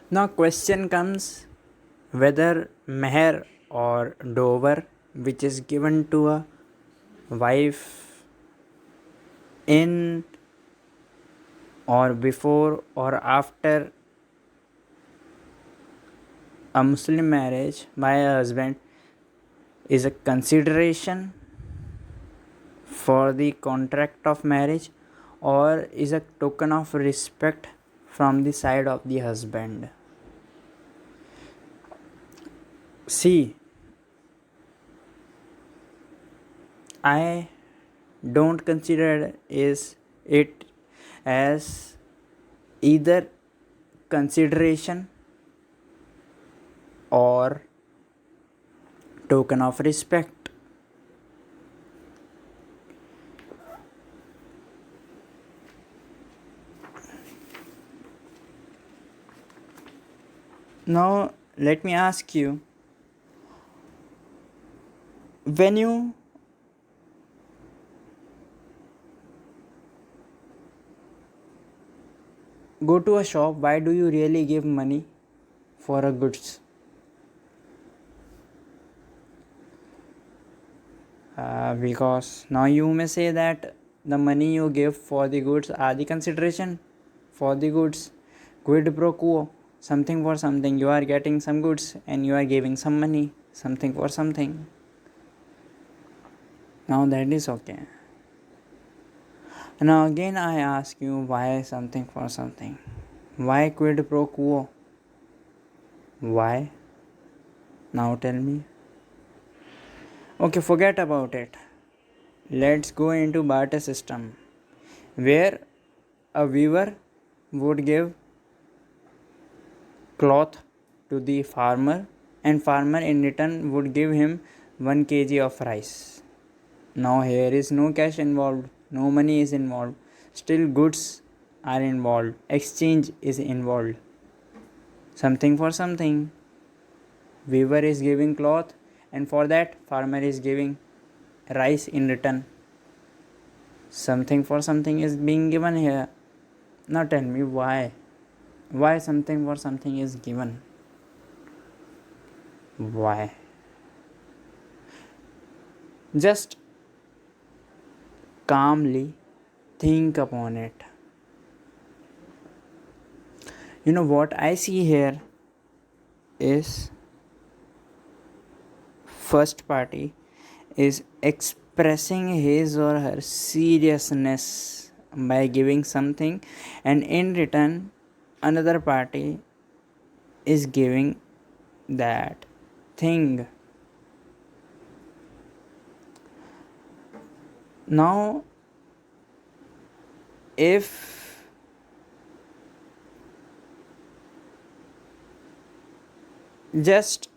Now question comes whether Mahr or Dower, which is given to a wife in or before or after a Muslim marriage by a husband, is a consideration for the contract of marriage or is a token of respect from the side of the husband. See, I don't consider it as either consideration or token of respect. Now let me ask you, when you go to a shop, why do you really give money for a goods? Because now you may say that the money you give for the goods are the consideration for the goods. Quid pro quo, something for something. You are getting some goods and you are giving some money, something for something. Now that is okay. Now again I ask you, why something for something? Why quid pro quo? Why? Now tell me. Okay, forget about it. Let's go into barter system, where a weaver would give cloth to the farmer and farmer in return would give him 1 kg of rice. Now here is no cash involved, no money is involved, still goods are involved, exchange is involved. Something for something. Weaver is giving cloth and for that farmer is giving rice in return. Something for something is being given here. Now tell me why. Why something for something is given? Why? Just calmly think upon it. You know what I see here is first party is expressing his or her seriousness by giving something, and in return another party is giving that thing. Now if just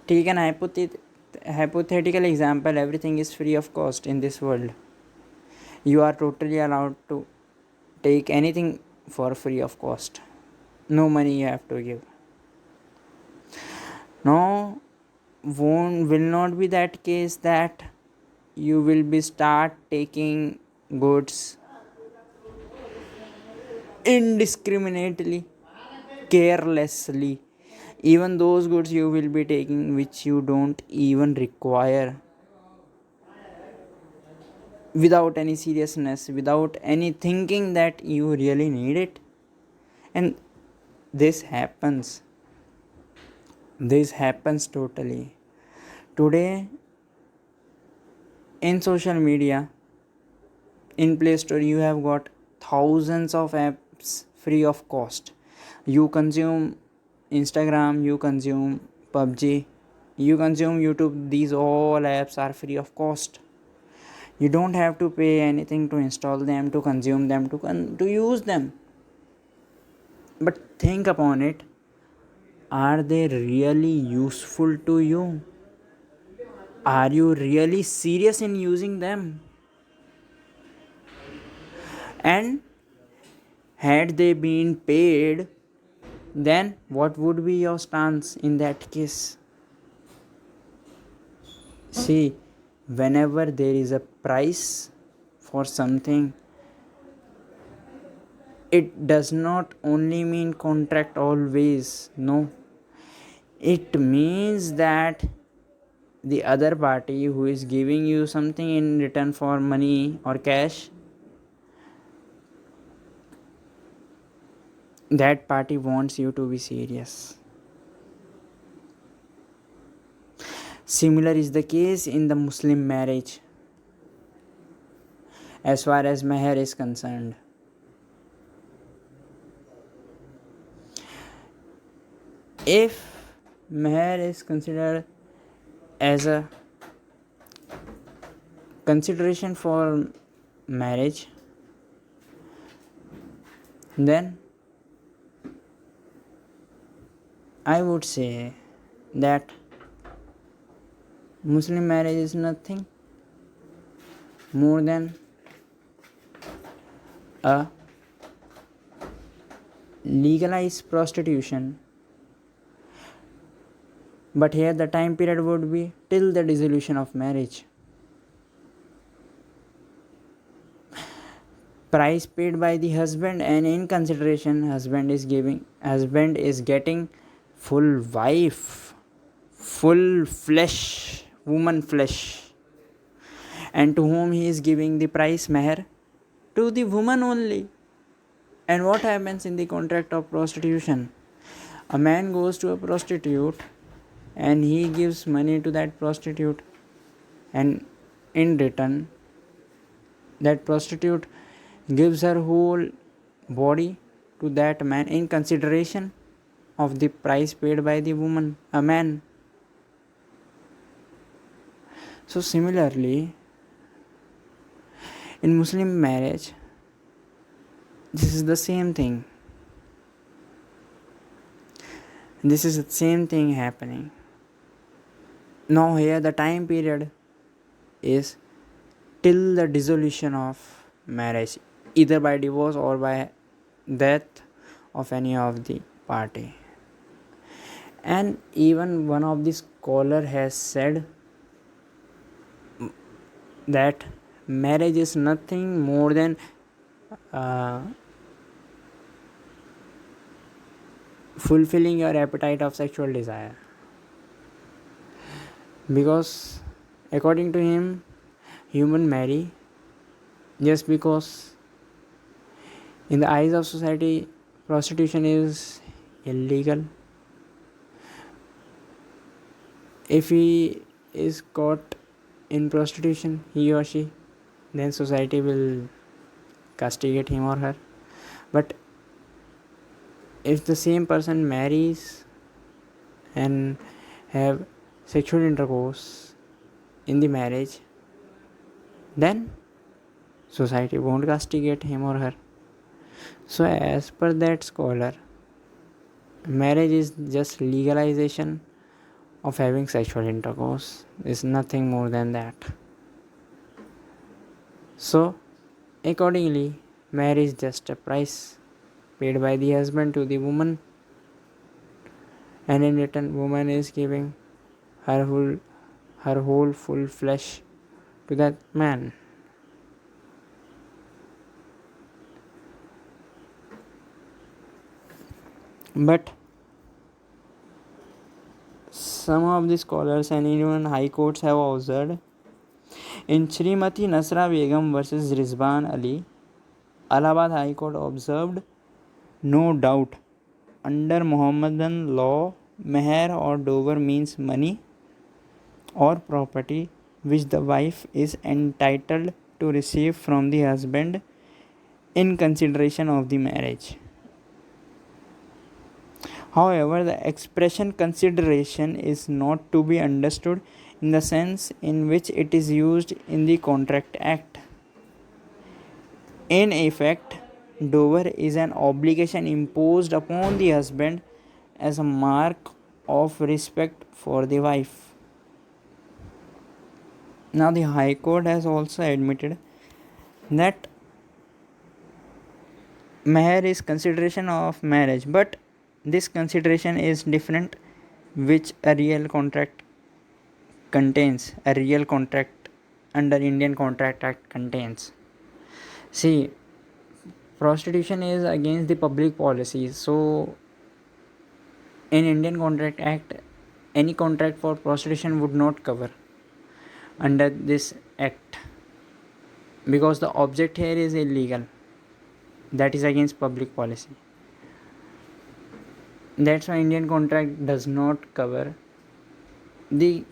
take an hypothetical example, everything is free of cost in this world. You are totally allowed to take anything for free of cost. No money you have to give. No, will not be that case that you will be start taking goods indiscriminately, carelessly, even those goods you will be taking which you don't even require, without any seriousness, without any thinking that you really need it. And this happens totally today in social media. In Play Store you have got thousands of apps free of cost. You consume Instagram, you consume PUBG, you consume YouTube. These all apps are free of cost. You don't have to pay anything to install them, to consume them, to use them. But think upon it, are they really useful to you? Are you really serious in using them? And had they been paid, then what would be your stance in that case? See, whenever there is a price for something, It does not only mean contract always, no. It means that the other party who is giving you something in return for money or cash, that party wants you to be serious. Similar is the case in the Muslim marriage as far as Mahr is concerned. If Mahr is considered as a consideration for marriage, then I would say that Muslim marriage is nothing more than a legalized prostitution, but here the time period would be till the dissolution of marriage. Price paid by the husband, and in consideration husband is getting full wife, full flesh, woman flesh. And to whom he is giving the price? Mahr? To the woman only. And what happens in the contract of prostitution? A man goes to a prostitute and he gives money to that prostitute, and in return that prostitute gives her whole body to that man in consideration of the price paid by the woman, a man. So similarly, in Muslim marriage, this is the same thing. This is the same thing happening. Now here the time period is till the dissolution of marriage, either by divorce or by death of any of the party. And even one of the scholar has said that marriage is nothing more than fulfilling your appetite of sexual desire, because according to him, human marry just because in the eyes of society prostitution is illegal. If he is caught in prostitution, he or she, then society will castigate him or her. But if the same person marries and have sexual intercourse in the marriage, then society won't castigate him or her. So as per that scholar, marriage is just legalization of having sexual intercourse, is nothing more than that. So accordingly, marriage is just a price paid by the husband to the woman, and in return woman is giving her whole full flesh to that man. But some of the scholars and even high courts have observed in Srimati Nasra Begum versus Rizban Ali, Allahabad High Court observed, no doubt, under Mohammedan law, Mahr or Dower means money or property which the wife is entitled to receive from the husband in consideration of the marriage. However, the expression consideration is not to be understood in the sense in which it is used in the Contract Act. In effect, dower is an obligation imposed upon the husband as a mark of respect for the wife. Now, the High Court has also admitted that Mahr is consideration of marriage, but this consideration is different which a real contract contains, a real contract under Indian Contract Act contains. See, prostitution is against the public policy. So in Indian Contract Act, any contract for prostitution would not cover under this act, because the object here is illegal, that is against public policy. That's why Indian contract does not cover the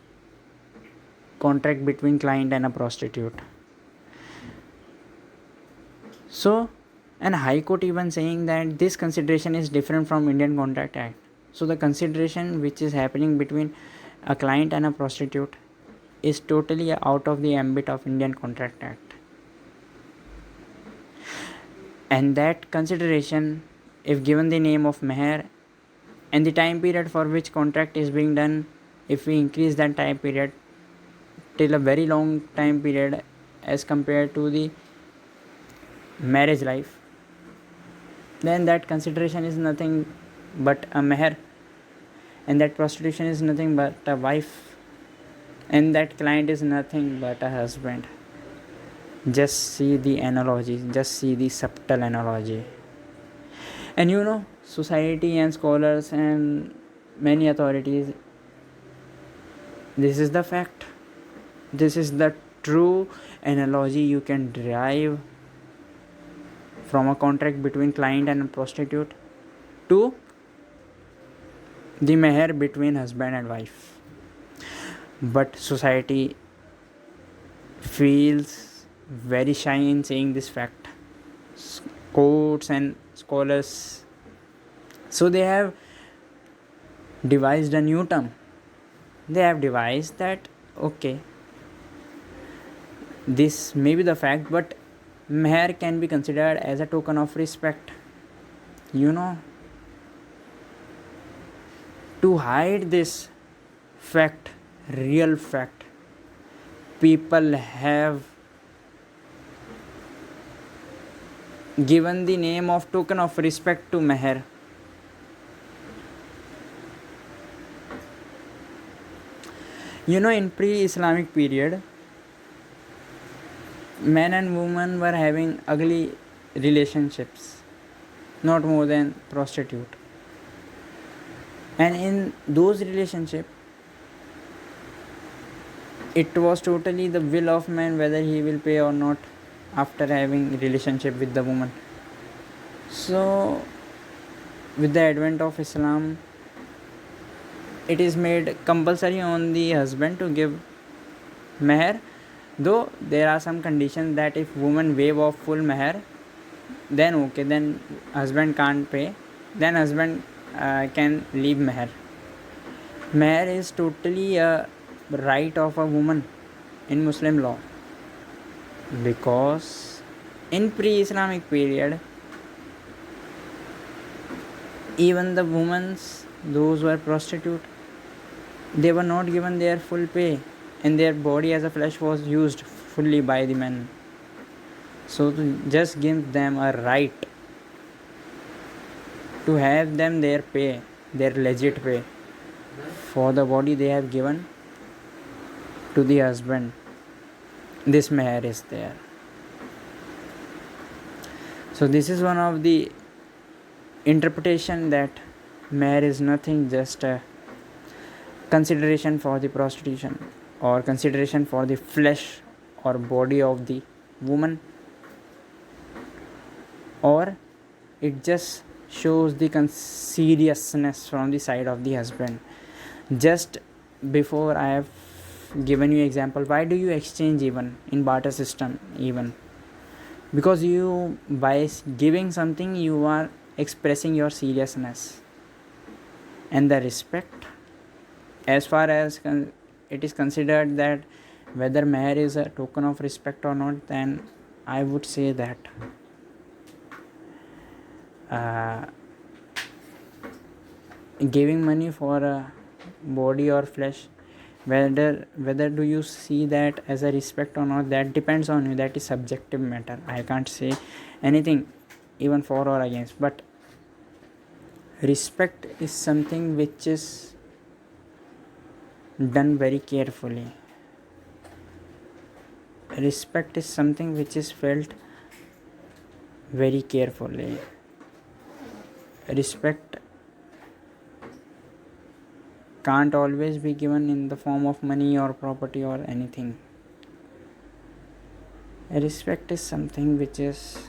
contract between client and a prostitute. So, and High Court even saying that this consideration is different from Indian Contract Act. So the consideration which is happening between a client and a prostitute is totally out of the ambit of Indian Contract Act. And that consideration, if given the name of Mahr and the time period for which contract is being done, if we increase that time period till a very long time period as compared to the marriage life, then that consideration is nothing but a Mahr, and that prostitution is nothing but a wife, and that client is nothing but a husband. Just see the analogy, just see the subtle analogy. And society and scholars and many authorities, this is the fact, this is the true analogy you can derive from a contract between client and a prostitute to the Mahr between husband and wife. But society feels very shy in saying this fact. Courts and scholars, so they have devised a new term. They have devised that, okay, this may be the fact, but Mahr can be considered as a token of respect. To hide this fact, real fact, people have given the name of token of respect to Mahr. In pre-Islamic period, men and women were having ugly relationships, not more than prostitute. And in those relationships, it was totally the will of man whether he will pay or not after having relationship with the woman. So with the advent of Islam, it is made compulsory on the husband to give Mahr, though there are some conditions that if woman waive off full Mahr, then okay, then husband can't pay, then husband can leave Mahr. Mahr is totally a right of a woman in Muslim law, because in pre-Islamic period, even the women, those who are prostitute, they were not given their full pay, and their body as a flesh was used fully by the men. So to just give them a right to have them their pay, their legit pay for the body they have given to the husband, this Mahr is there. So this is one of the interpretation that Mahr is nothing just a consideration for the prostitution or consideration for the flesh or body of the woman, or it just shows the seriousness from the side of the husband. Just before I have given you example, why do you exchange even in barter system? Even because you, by giving something, you are expressing your seriousness and the respect. As far as it is considered that whether Mahr is a token of respect or not, then I would say that giving money for a body or flesh, whether do you see that as a respect or not, that depends on you. That is subjective matter. I can't say anything even for or against, but respect is something which is done very carefully. Respect is something which is felt very carefully. Respect can't always be given in the form of money or property or anything. Respect is something which is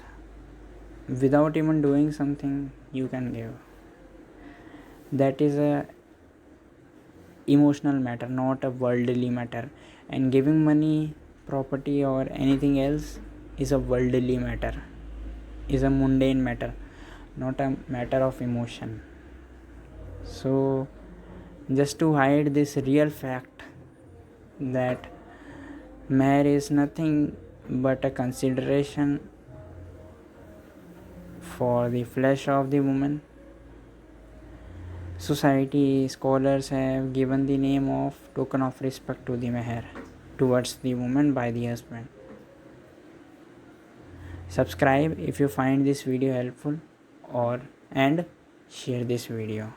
without even doing something you can give. That is a emotional matter, not a worldly matter. And giving money, property or anything else is a worldly matter, is a mundane matter, not a matter of emotion. So just to hide this real fact that Mahr is nothing but a consideration for the flesh of the woman, society, scholars have given the name of token of respect to the Mahr towards the woman by the husband. Subscribe if you find this video helpful, and share this video.